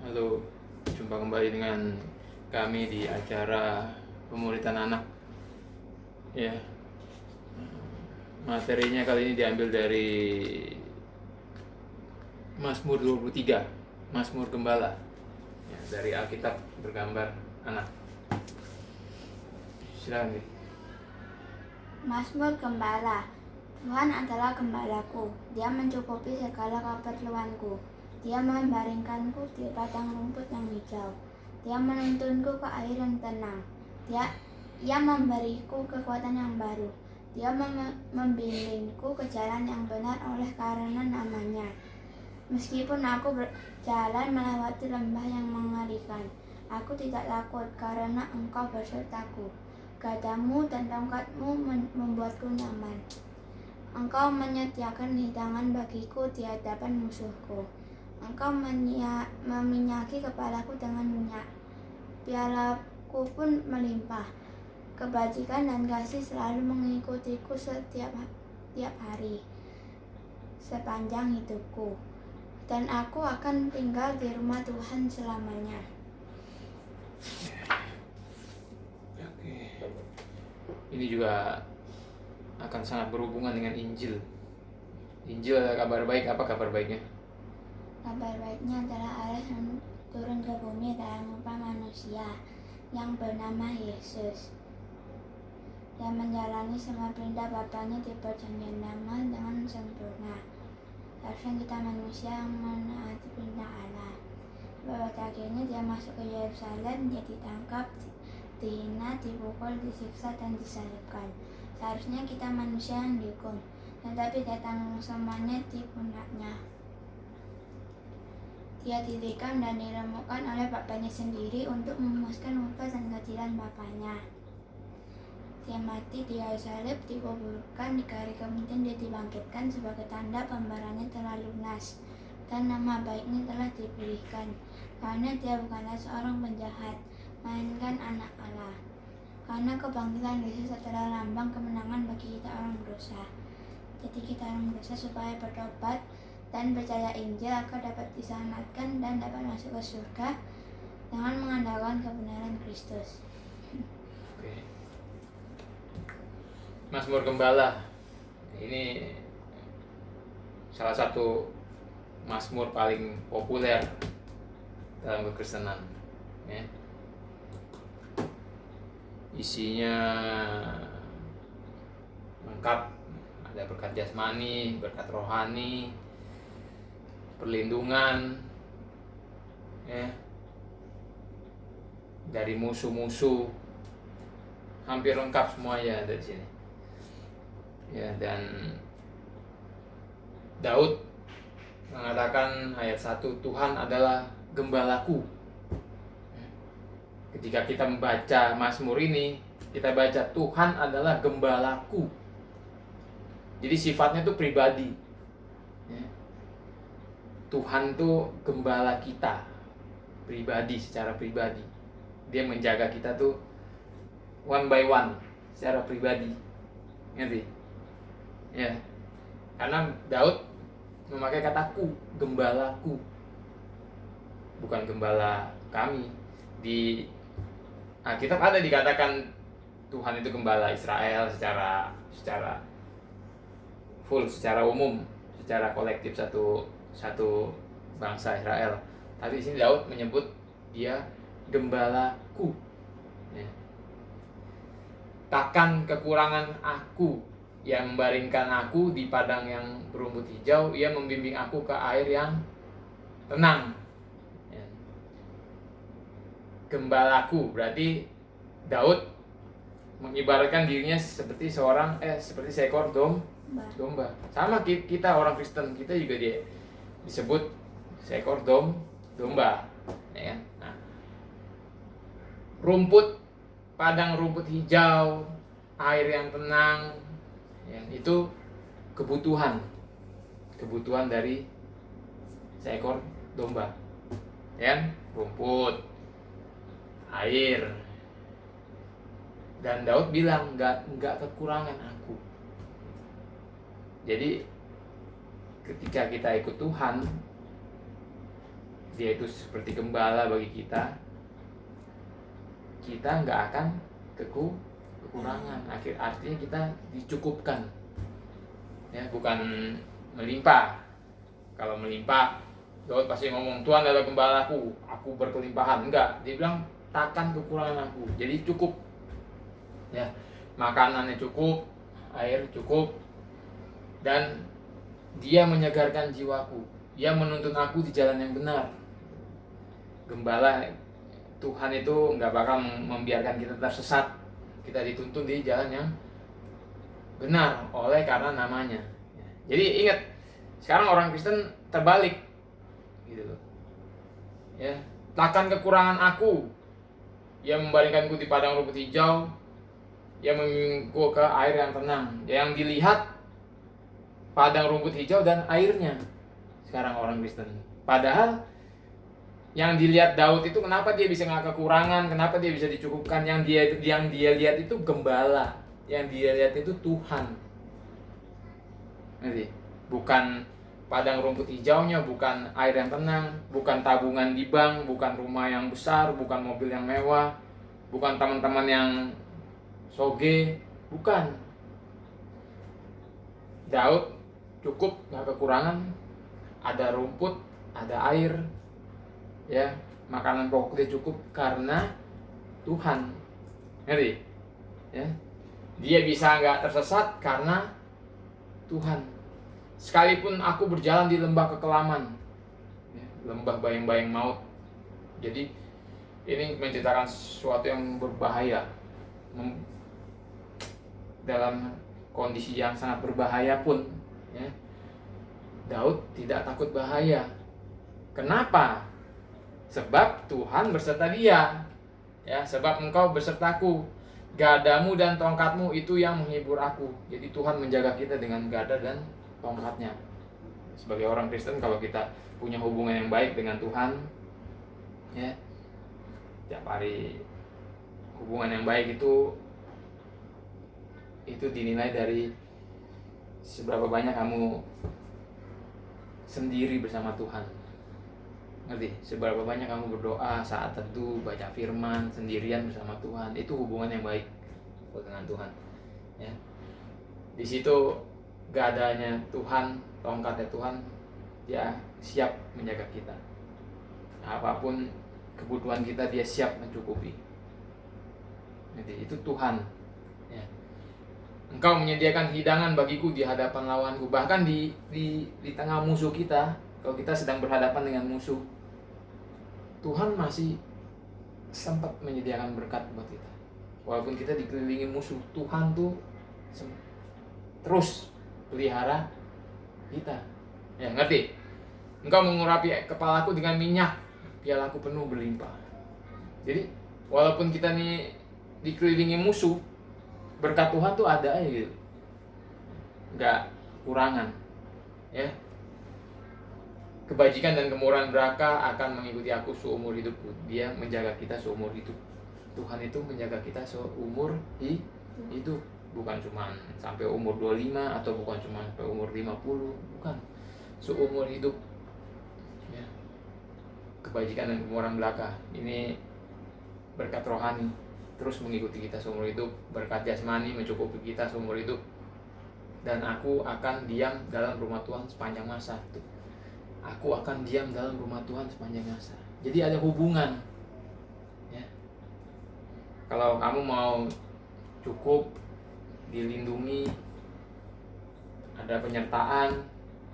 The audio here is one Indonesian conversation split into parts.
Halo, jumpa kembali dengan kami di acara pemuritan anak. Ya, materinya kali ini diambil dari Mazmur 23, Mazmur Gembala. Ya, dari Alkitab bergambar anak. Silakan, Dik. Mazmur Gembala. Tuhan adalah gembalaku, Dia mencukupi segala keperluanku. Dia membaringkanku di padang rumput yang hijau. Dia menuntunku ke air yang tenang. Ia memberiku kekuatan yang baru. Dia membimbingku ke jalan yang benar oleh karena namanya. Meskipun aku berjalan melewati lembah yang mengerikan, aku tidak takut karena Engkau bersertaku. Gadamu dan tongkatmu membuatku nyaman. Engkau menyediakan hidangan bagiku di hadapan musuhku. Engkau meminyaki kepalaku dengan minyak. Pialaku pun melimpah. Kebajikan dan kasih selalu mengikutiku setiap hari sepanjang hidupku. Dan aku akan tinggal di rumah Tuhan selamanya. Oke. Ini juga akan sangat berhubungan dengan Injil. Injil ada kabar baik. Apa kabar baiknya? Kabar baiknya adalah Allah yang turun ke bumi dalam rupa manusia yang bernama Yesus. Dia menjalani semua perintah Bapanya di perjanjian lama dengan sempurna. Seharusnya kita manusia yang menaati perintah Allah. Pada akhirnya dia masuk ke Yerusalem, dia ditangkap, dihina, dipukul, disiksa, dan disalibkan. Seharusnya kita manusia yang dihukum, tetapi dia tanggung semuanya di pundaknya. Dia ditikam dan diremukkan oleh Bapanya sendiri untuk memuaskan murka dan keadilan Bapanya. Dia mati, dia salib, dikuburkan, di hari kemudian dia dibangkitkan sebagai tanda pembayarannya telah lunas dan nama baiknya telah dipulihkan, karena dia bukanlah seorang penjahat, melainkan anak Allah. Karena kebangkitan Yesus adalah lambang kemenangan bagi kita orang dosa. Jadi kita orang dosa supaya bertobat dan percaya Injil agar dapat diselamatkan dan dapat masuk ke surga dengan mengandalkan kebenaran Kristus. Oke. Mazmur Gembala ini salah satu mazmur paling populer dalam kekristenan, ya. Isinya lengkap, ada berkat jasmani, berkat rohani, perlindungan, ya, dari musuh-musuh, hampir lengkap semuanya ada di sini. Ya, dan Daud mengatakan ayat 1, Tuhan adalah gembalaku. Ketika kita membaca Mazmur ini, kita baca Tuhan adalah gembalaku. Jadi sifatnya itu pribadi, ya. Tuhan itu gembala kita pribadi, secara pribadi. Dia menjaga kita tuh one by one, secara pribadi. Ngerti? Ya, karena Daud memakai kata ku, gembalaku, bukan gembala kami. Di Alkitab ada dikatakan Tuhan itu gembala Israel secara full, secara umum, secara kolektif satu bangsa Israel. Tapi di sini Daud menyebut dia gembalaku. Ya. Takkan kekurangan aku. Yang membaringkan aku di padang yang berumput hijau, ia membimbing aku ke air yang tenang. Ya. Gembalaku berarti Daud mengibaratkan dirinya seperti seekor domba. Sama kita orang Kristen, kita juga disebut seekor domba, ya. Nah, padang rumput hijau, air yang tenang, ya, itu kebutuhan dari seekor domba, ya, rumput, air. Dan Daud bilang nggak kekurangan aku. Jadi ketika kita ikut Tuhan, dia itu seperti gembala bagi kita, kita nggak akan kekurangan. Artinya kita dicukupkan, ya, bukan melimpah. Kalau melimpah, Daud pasti ngomong, Tuhan adalah gembalaku, aku berkelimpahan. Enggak, dia bilang takkan kekurangan aku. Jadi cukup, ya, makanannya cukup, air cukup, dan dia menyegarkan jiwaku. Dia menuntun aku di jalan yang benar. Gembala Tuhan itu nggak bakal membiarkan kita tersesat. Kita dituntun di jalan yang benar oleh karena namanya. Jadi ingat, sekarang orang Kristen terbalik, gitu loh. Ya, takkan kekurangan aku. Ia membaringkanku di padang rumput hijau. Ia membimbingku ke air yang tenang. Yang dilihat padang rumput hijau dan airnya sekarang orang Kristen. Padahal yang dilihat Daud itu, kenapa dia bisa nggak kekurangan, kenapa dia bisa dicukupkan? Yang dia lihat itu gembala, yang dia lihat itu Tuhan. Nanti bukan padang rumput hijaunya, bukan air yang tenang, bukan tabungan di bank, bukan rumah yang besar, bukan mobil yang mewah, bukan teman-teman yang soge, bukan. Daud cukup, nggak kekurangan, ada rumput, ada air, ya, makanan pokok dia cukup karena Tuhan. Ngerti? Ya, dia bisa nggak tersesat karena Tuhan. Sekalipun aku berjalan di lembah kekelaman, ya, lembah bayang-bayang maut. Jadi ini menceritakan sesuatu yang berbahaya, dalam kondisi yang sangat berbahaya pun, ya, Daud tidak takut bahaya. Kenapa? Sebab Tuhan berserta dia. Ya, sebab engkau bersertaku. Gadamu dan tongkatmu itu yang menghibur aku. Jadi Tuhan menjaga kita dengan gada dan tongkatnya. Sebagai orang Kristen, kalau kita punya hubungan yang baik dengan Tuhan, ya, tiap hari hubungan yang baik itu dinilai dari seberapa banyak kamu sendiri bersama Tuhan. Ngerti? Seberapa banyak kamu berdoa saat teduh, baca firman sendirian bersama Tuhan. Itu hubungan yang baik dengan Tuhan, ya. Di situ gadanya Tuhan, tongkatnya Tuhan, dia siap menjaga kita. Apapun kebutuhan kita, dia siap mencukupi. Jadi itu Tuhan, ya. Engkau menyediakan hidangan bagiku di hadapan lawanku. Bahkan di tengah musuh kita, kalau kita sedang berhadapan dengan musuh, Tuhan masih sempat menyediakan berkat buat kita. Walaupun kita dikelilingi musuh, Tuhan tuh terus pelihara kita. Ya, ngerti? Engkau mengurapi kepalaku dengan minyak, pialaku penuh berlimpah. Jadi walaupun kita nih dikelilingi musuh, berkat Tuhan tuh ada aja gitu, nggak kurangan, ya. Kebajikan dan kemurahan beraka akan mengikuti aku seumur hidupku. Dia menjaga kita seumur hidup. Tuhan itu menjaga kita seumur hidup. Bukan cuma sampai umur 25 atau bukan cuma sampai umur 50, bukan. Seumur hidup, ya. Kebajikan dan kemurahan belaka ini berkat rohani terus mengikuti kita seumur hidup. Berkat jasmani mencukupi kita seumur hidup. Dan aku akan diam dalam rumah Tuhan sepanjang masa. Aku akan diam dalam rumah Tuhan sepanjang masa. Jadi ada hubungan, ya. Kalau kamu mau cukup, dilindungi, ada penyertaan,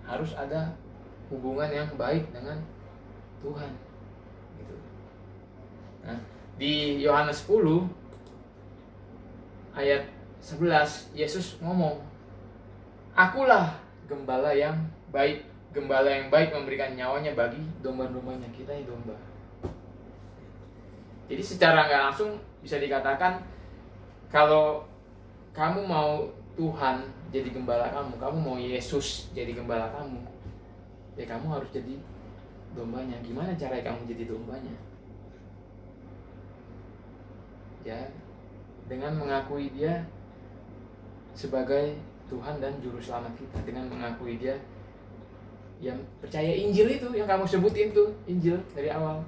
harus ada hubungan yang baik dengan Tuhan, gitu. Nah, di Yohanes 10 ayat 11 Yesus ngomong, akulah gembala yang baik. Gembala yang baik memberikan nyawanya bagi domba-dombanya. Kita ini domba. Jadi secara nggak langsung bisa dikatakan, kalau kamu mau Tuhan jadi gembala kamu, kamu mau Yesus jadi gembala kamu, ya kamu harus jadi dombanya. Gimana cara kamu jadi dombanya? Ya, dengan mengakui dia sebagai Tuhan dan Juru Selamat kita, dengan mengakui dia yang percaya Injil itu yang kamu sebutin tuh, Injil dari awal.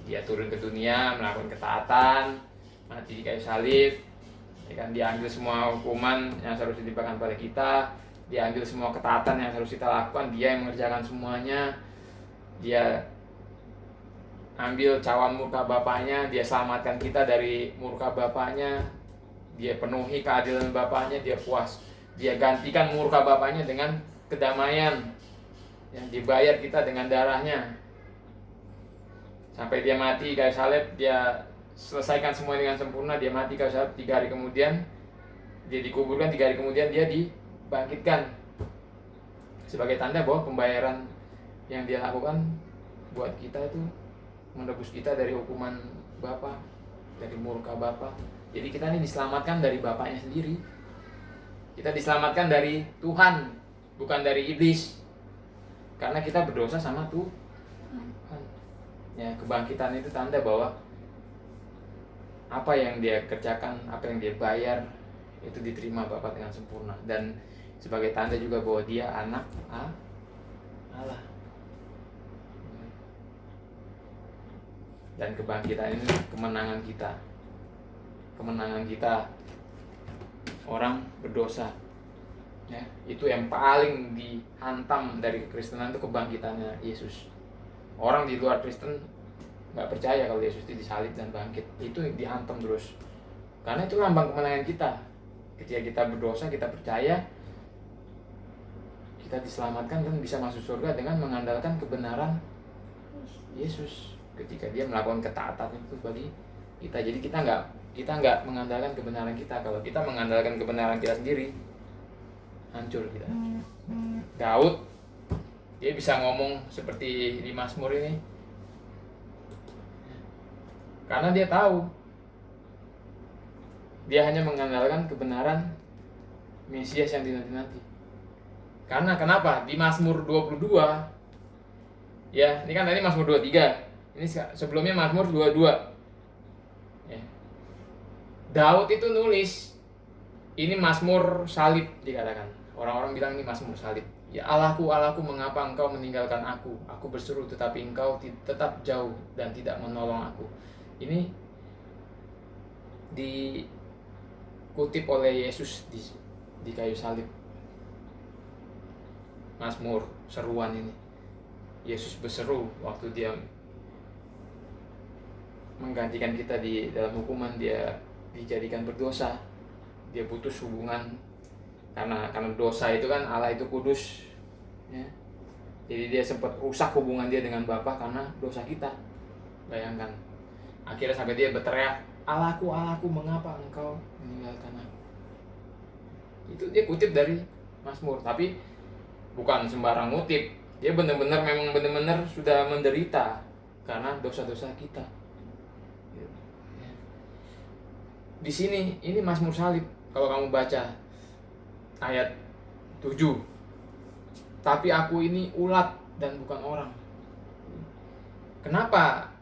Dia turun ke dunia, melakukan ketaatan, mati di kayu salib, ya kan, diambil semua hukuman yang seharusnya ditimpakan pada kita, diambil semua ketaatan yang harus kita lakukan, dia yang mengerjakan semuanya. Dia ambil cawan murka Bapaknya, dia selamatkan kita dari murka Bapaknya, dia penuhi keadilan Bapaknya, dia puas, dia gantikan murka Bapaknya dengan kedamaian yang dibayar kita dengan darahnya. Sampai dia mati kayu salib, dia selesaikan semua dengan sempurna. Dia mati kayu salib, 3 hari kemudian dia dikuburkan, 3 hari kemudian dia dibangkitkan sebagai tanda bahwa pembayaran yang dia lakukan buat kita itu menebus kita dari hukuman Bapa, dari murka Bapa. Jadi kita ini diselamatkan dari Bapaknya sendiri. Kita diselamatkan dari Tuhan, bukan dari iblis. Karena kita berdosa sama Tuhan. Ya, kebangkitan itu tanda bahwa apa yang dia kerjakan, apa yang dia bayar itu diterima Bapa dengan sempurna, dan sebagai tanda juga bahwa dia anak Allah. Dan kebangkitan ini kemenangan kita. Kemenangan kita orang berdosa. Ya, itu yang paling dihantam dari kekristenan itu kebangkitannya Yesus. Orang di luar Kristen nggak percaya kalau Yesus itu disalib dan bangkit. Itu dihantam terus. Karena itu lambang kemenangan kita. Ketika kita berdosa, kita percaya, kita diselamatkan dan bisa masuk surga dengan mengandalkan kebenaran Yesus. Ketika dia melakukan ketaatan itu bagi kita. Jadi kita nggak mengandalkan kebenaran kita. Kalau kita mengandalkan kebenaran kita sendiri, hancur kita. Daud, dia bisa ngomong seperti di Mazmur ini karena dia tahu dia hanya mengandalkan kebenaran Mesias yang dinanti-nanti. Karena kenapa? Di Mazmur 22, ya, ini kan tadi Mazmur 23, ini sebelumnya Mazmur 22. Ya. Daud itu nulis, ini Mazmur salib dikatakan. Orang-orang bilang ini Mazmur salib. Ya Allahku, Allahku, mengapa engkau meninggalkan aku? Aku berseru tetapi engkau tetap jauh dan tidak menolong aku. Ini dikutip oleh Yesus di kayu salib. Mazmur seruan ini. Yesus berseru waktu dia menggantikan kita di dalam hukuman, dia dijadikan berdosa. Dia putus hubungan karena dosa itu kan, Allah itu kudus, ya. Jadi dia sempat rusak hubungan dia dengan Bapa karena dosa kita. Bayangkan. Akhirnya sampai dia berteriak, Allahku, Allahku, mengapa engkau meninggalkan aku? Itu dia kutip dari Mazmur, tapi bukan sembarang ngutip. Dia memang benar-benar sudah menderita karena dosa-dosa kita. Di sini ini Mazmur salib. Kalau kamu baca ayat 7, tapi aku ini ulat dan bukan orang. Kenapa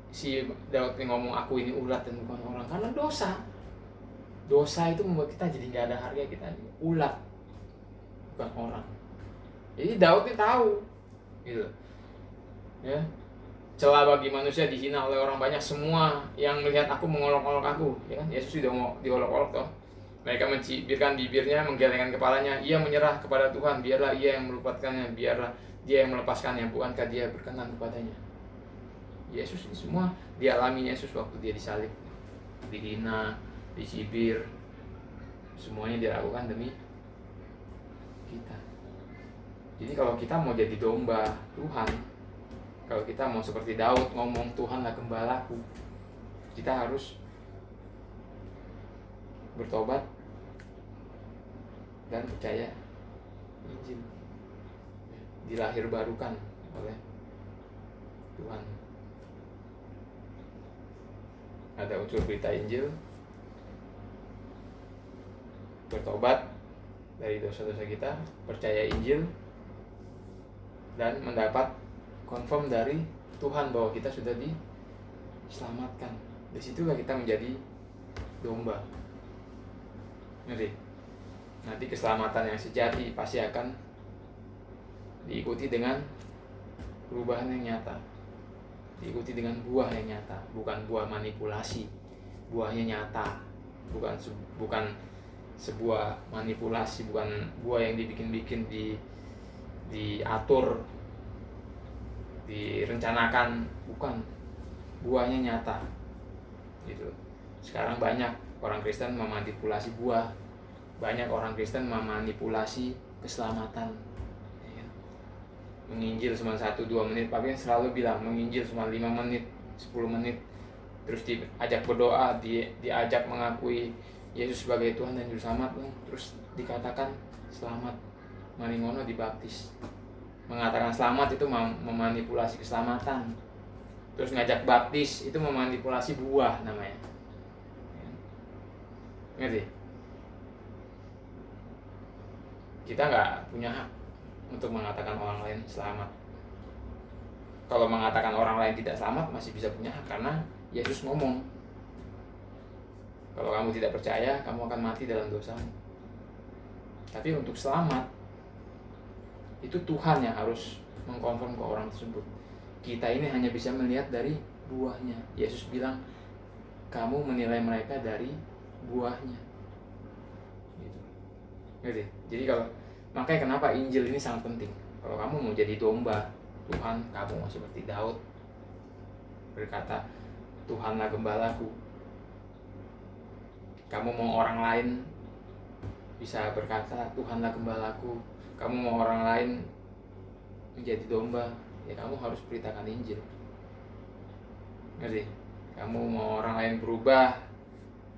si Daud ini ngomong aku ini ulat dan bukan orang? Karena dosa. Dosa itu membuat kita jadi gak ada harga, kita ulat bukan orang. Jadi Daud ini tahu gitu, ya, celah bagi manusia dihina oleh orang banyak, semua yang melihat aku mengolok-olok aku, ya kan? Yesus sudah mau diolok-olok toh. Mereka mencibirkan bibirnya, menggelengkan kepalanya. Ia menyerah kepada Tuhan, biarlah ia yang meluputkannya, biarlah dia yang melepaskannya, bukankah dia berkenan kepadanya? Yesus ini semua dialami Yesus waktu dia disalib, dihina, dicibir, semuanya dia lakukan demi kita. Jadi kalau kita mau jadi domba Tuhan, kalau kita mau seperti Daud ngomong Tuhanlah gembalaku, kita harus bertobat dan percaya Injil, dilahir barukan oleh Tuhan. Ada unsur berita Injil, bertobat dari dosa-dosa kita, percaya Injil, dan mendapat confirm dari Tuhan bahwa kita sudah diselamatkan. Disitulah kita menjadi domba. Nanti keselamatan yang sejati pasti akan diikuti dengan perubahan yang nyata, diikuti dengan buah yang nyata, bukan buah manipulasi. Buahnya nyata, bukan sebuah manipulasi, bukan buah yang dibikin-bikin, diatur, direncanakan, bukan. Buahnya nyata gitu. Sekarang banyak orang Kristen memanipulasi buah, banyak orang Kristen memanipulasi keselamatan, ya kan? Menginjil cuma 1-2 menit, tapi selalu bilang menginjil cuma 5 menit, 10 menit, terus diajak berdoa, diajak mengakui Yesus sebagai Tuhan dan Juru Selamat, terus dikatakan selamat, mari ngono dibaptis. Mengatakan selamat itu memanipulasi keselamatan, terus ngajak baptis itu memanipulasi buah namanya. Ngerti? Kita nggak punya hak untuk mengatakan orang lain selamat. Kalau mengatakan orang lain tidak selamat masih bisa punya hak, karena Yesus ngomong, kalau kamu tidak percaya, kamu akan mati dalam dosamu. Tapi untuk selamat, itu Tuhan yang harus mengkonfirm ke orang tersebut. Kita ini hanya bisa melihat dari buahnya. Yesus bilang, kamu menilai mereka dari buahnya. Gitu. Gitu. Jadi makanya kenapa Injil ini sangat penting. Kalau kamu mau jadi domba Tuhan, kamu mau seperti Daud berkata, Tuhanlah gembalaku. Kamu mau orang lain bisa berkata, Tuhanlah gembalaku. Kamu mau orang lain menjadi domba, ya kamu harus beritakan Injil. Ngerti? Kamu mau orang lain berubah,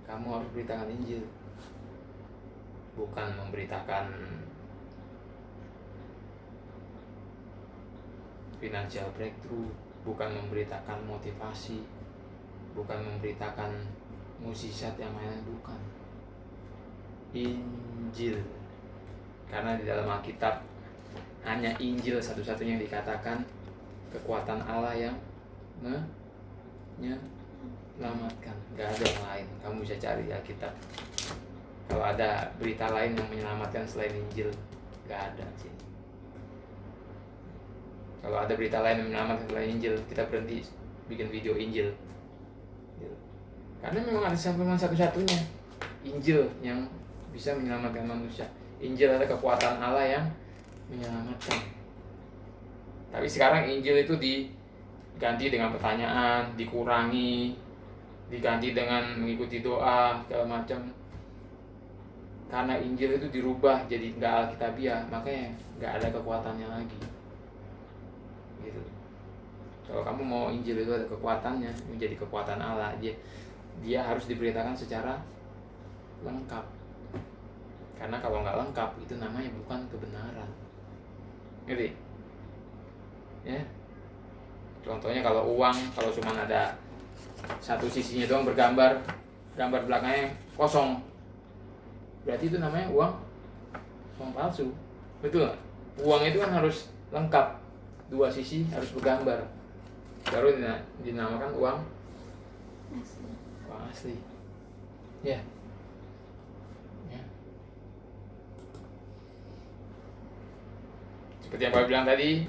kamu harus beritakan Injil. Bukan memberitakan financial breakthrough, bukan memberitakan motivasi, bukan memberitakan mukjizat yang lain, bukan. Injil. Karena di dalam Alkitab hanya Injil satu-satunya yang dikatakan kekuatan Allah yang menyelamatkan. Gak ada yang lain. Kamu bisa cari Alkitab. Kalau ada berita lain yang menyelamatkan selain Injil, gak ada sih. Kalau ada berita lain yang menyelamatkan selain Injil, kita berhenti bikin video Injil. Karena memang ada satu-satunya Injil yang bisa menyelamatkan manusia. Injil adalah kekuatan Allah yang menyelamatkan. Tapi sekarang Injil itu diganti dengan pertanyaan, dikurangi, diganti dengan mengikuti doa segala macam. Karena Injil itu dirubah jadi nggak alkitabiah, makanya nggak ada kekuatannya lagi. Gitu. Kalau kamu mau Injil itu ada kekuatannya, menjadi kekuatan Allah, dia harus diberitakan secara lengkap. Karena kalau nggak lengkap, itu namanya bukan kebenaran. Ngerti? Ya. Contohnya kalau uang, kalau cuma ada satu sisinya doang bergambar, gambar belakangnya kosong, berarti itu namanya uang palsu. Betul nggak? Uang itu kan harus lengkap, dua sisi harus bergambar, baru dinamakan uang asli. Ya. Seperti yang Pak bilang tadi,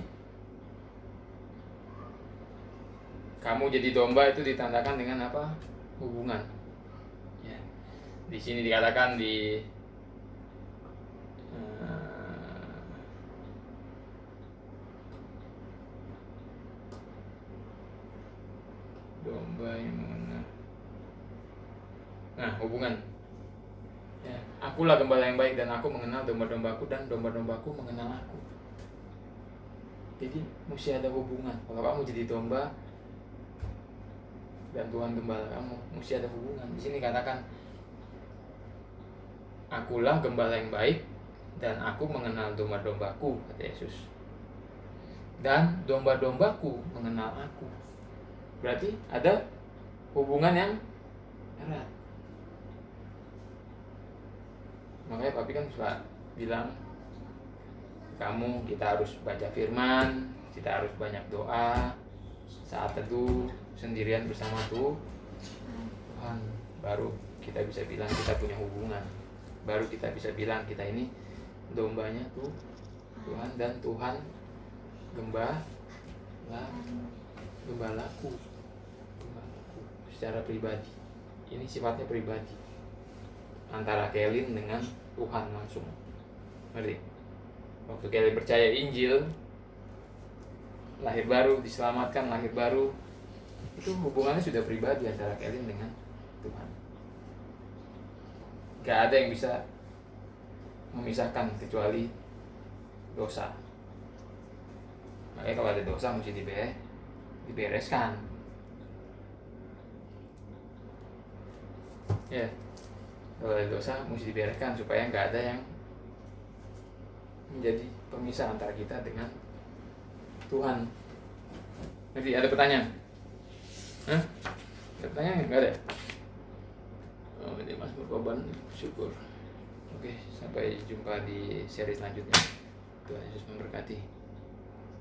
kamu jadi domba itu ditandakan dengan apa? Hubungan. Ya. Di sini dikatakan di domba yang mana? Nah, hubungan. Ya, akulah gembala yang baik dan aku mengenal domba-dombaku dan domba-dombaku mengenal aku. Jadi mesti ada hubungan. Kalau kamu jadi domba dan Tuhan gembala kamu, mesti ada hubungan. Di sini katakan, akulah gembala yang baik dan aku mengenal domba-dombaku, kata Yesus. Dan domba-dombaku mengenal aku. Berarti ada hubungan yang erat. Makanya papi kan suka bilang, kita harus baca firman, kita harus banyak doa, saat teduh sendirian bersama Tuhan, baru kita bisa bilang kita punya hubungan, baru kita bisa bilang kita ini dombanya Tuhan dan Tuhan gembalaku secara pribadi. Ini sifatnya pribadi antara Kelin dengan Tuhan langsung. Ngerti? Waktu Kelin percaya Injil, lahir baru, diselamatkan, lahir baru, itu hubungannya sudah pribadi antara Kelin dengan Tuhan. Gak ada yang bisa memisahkan kecuali dosa. Makanya kalau ada dosa mesti dibereskan. Ya, kalau ada dosa mesti dibereskan supaya nggak ada yang menjadi pemisah antara kita dengan Tuhan. Jadi ada pertanyaan? Hah? Ada pertanyaan? Nggak ada? Oh, ini Mazmur Korban Syukur. Oke, sampai jumpa di seri selanjutnya. Tuhan Yesus memberkati.